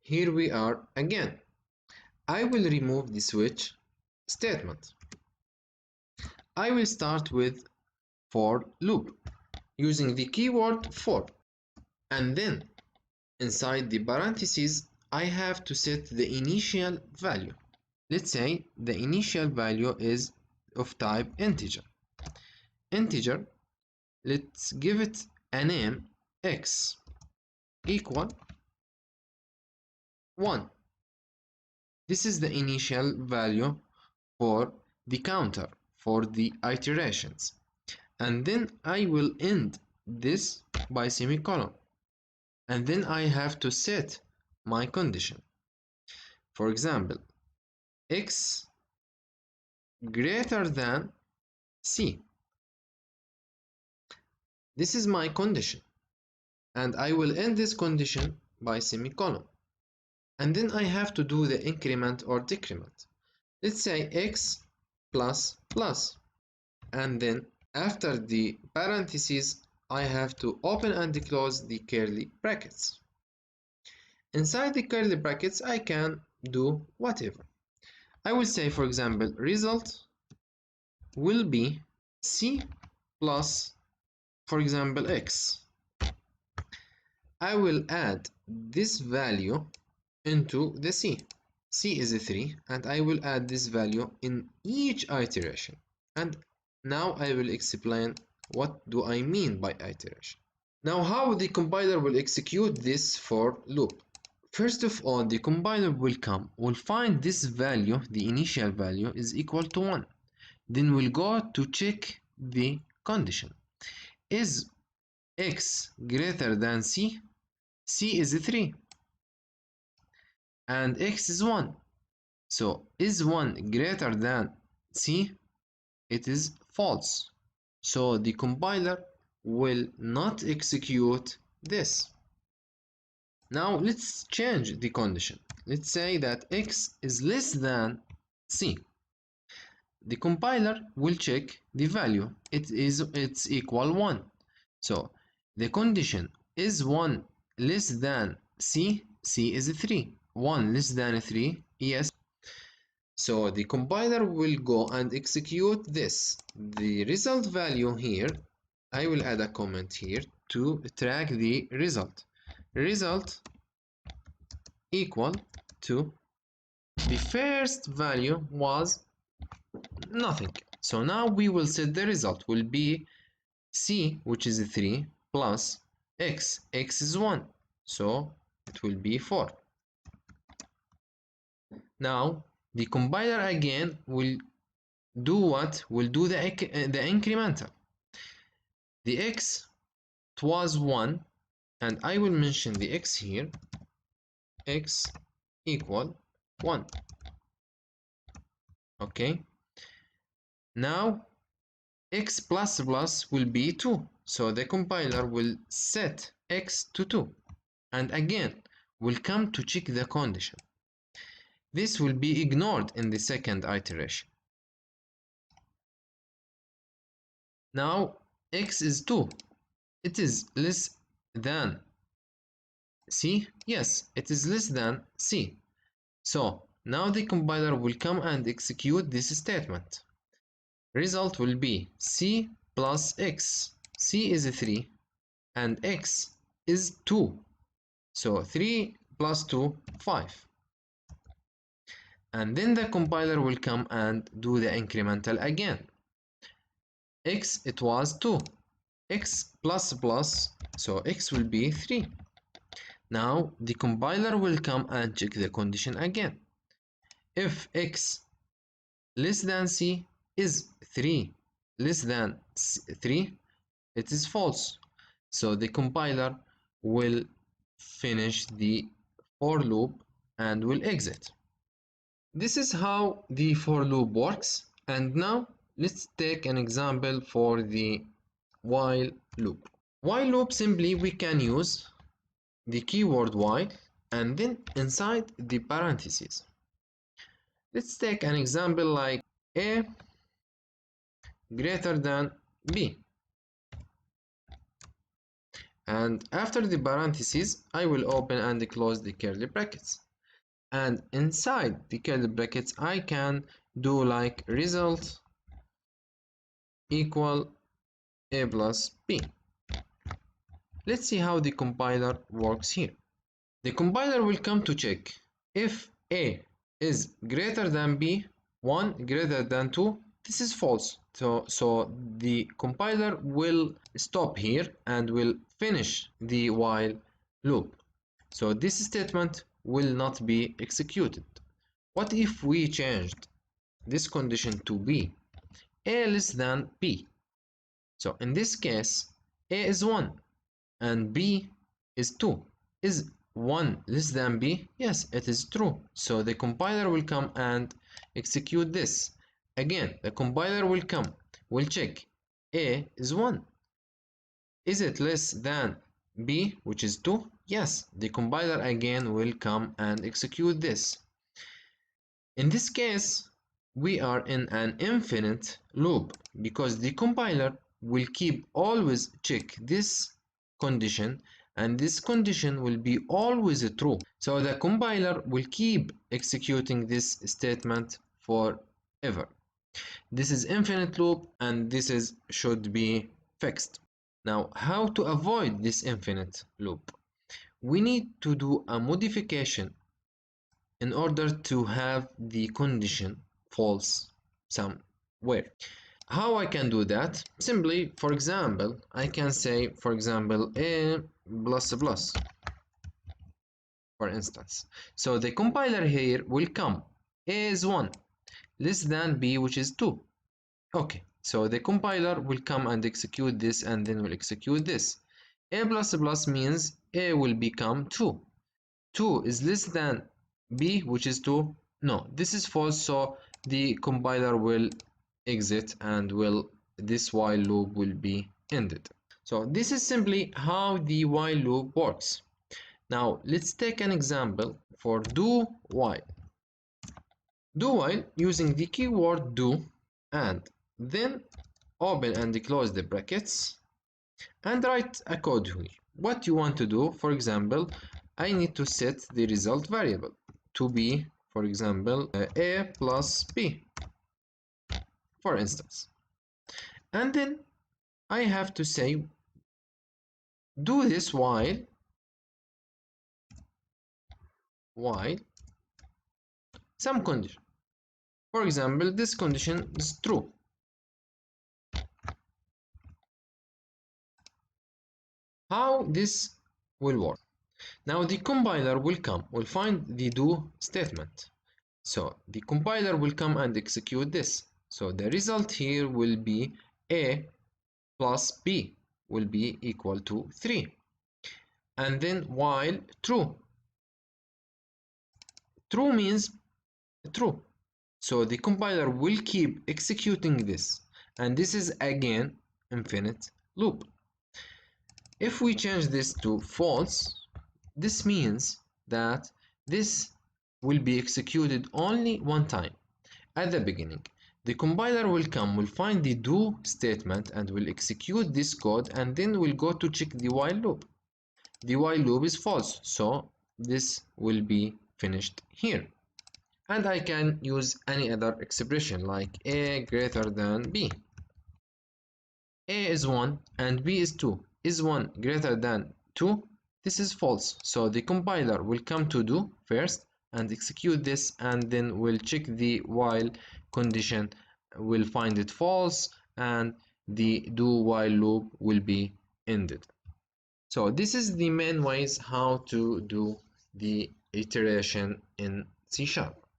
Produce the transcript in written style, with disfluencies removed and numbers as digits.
here we are again. I will remove the switch statement. I will start with for loop using the keyword for, and then inside the parentheses I have to set the initial value. Let's say the initial value is of type integer. Integer, let's give it a name x equal 1. This is the initial value for the counter for the iterations, and then I will end this by semicolon, and then I have to set my condition. For example, x greater than c. This is my condition, and I will end this condition by semicolon, and then I have to do the increment or decrement. Let's say x plus plus, and then after the parentheses I have to open and close the curly brackets. Inside the curly brackets I can do whatever. I will say, for example, result will be c plus, for example, x. I will add this value into the c. C is a 3, and I will add this value in each iteration. And now I will explain what do I mean by iteration. Now how the compiler will execute this for loop. First of all, the compiler will find this value, the initial value is equal to 1. Then we'll go to check the condition. Is x greater than c? C is 3 and x is 1. So is 1 greater than c? It is false. So the compiler will not execute this. Now let's change the condition. Let's say that x is less than c. The compiler will check the value. It's equal 1. So the condition is 1 less than c. C is 3. 1 less than 3. Yes. So the compiler will go and execute this. The result value here, I will add a comment here to track the result. Result equal to the first value was nothing. So now we will set the result will be c, which is 3, plus x. X is 1. So it will be 4. Now the compiler again will do what? Will do the incremental. The x, it was 1, and I will mention the x here, x equal 1. Okay. Now x plus plus will be 2. So the compiler will set x to 2. And again, will come to check the condition. This will be ignored in the second iteration. Now x is 2. It is less than c. Yes, it is less than c. So now the compiler will come and execute this statement. Result will be c plus x. C is 3 and x is 2. So 3 plus 2, 5. And then the compiler will come and do the incremental again. X, it was 2. X plus plus, so x will be 3. Now the compiler will come and check the condition again. If x less than c is 3 less than 3, it is false. So the compiler will finish the for loop and will exit. This is how the for loop works. And now let's take an example for the while loop. While loop, simply we can use the keyword while and then inside the parentheses. Let's take an example like a greater than b. and after the parentheses I will open and close the curly brackets, and inside the curly brackets I can do like result equal a plus b. Let's see how the compiler works here. The compiler will come to check if a is greater than b, 1 greater than 2, this is false. So the compiler will stop here and will finish the while loop. So this statement will not be executed. What if we changed this condition to b, a less than b? So in this case, a is 1 and b is 2. Is 1 less than b? Yes, it is true. So the compiler will come and execute this. Again, the compiler will come, will check a is 1. Is it less than b, which is 2? Yes, the compiler again will come and execute this. In this case, we are in an infinite loop because the compiler will keep always check this condition, and this condition will be always true. So the compiler will keep executing this statement forever. This is infinite loop and this is should be fixed. Now, how to avoid this infinite loop? We need to do a modification in order to have the condition false somewhere. How I can do that? Simply, for example, I can say, for example, a plus plus, for instance. So the compiler here will come, a is 1, less than b, which is 2. Okay, so the compiler will come and execute this and then will execute this. A plus plus means a will become 2. 2 is less than b, which is 2. No, this is false, so the compiler will exit and this while loop will be ended. So this is simply how the while loop works. Now let's take an example for do while. Do while using the keyword do, and then open and close the brackets and write a code here. What you want to do, for example, I need to set the result variable to be, for example, a plus b, for instance. And then I have to say do this while some condition. For example, this condition is true. How this will work? Now the compiler will come, will find the do statement. So the compiler will come and execute this. So the result here will be a plus b will be equal to 3. And then while true. True means true. So the compiler will keep executing this. And this is again infinite loop. If we change this to false, this means that this will be executed only one time at the beginning. The compiler will come, will find the do statement and will execute this code, and then will go to check the while loop. The while loop is false, so this will be finished here. And I can use any other expression like a greater than b. A is 1 and b is 2. Is 1 greater than 2? This is false, so the compiler will come to do first and execute this, and then will check the while condition, will find it false, and the do while loop will be ended. So this is the main ways how to do the iteration in C#.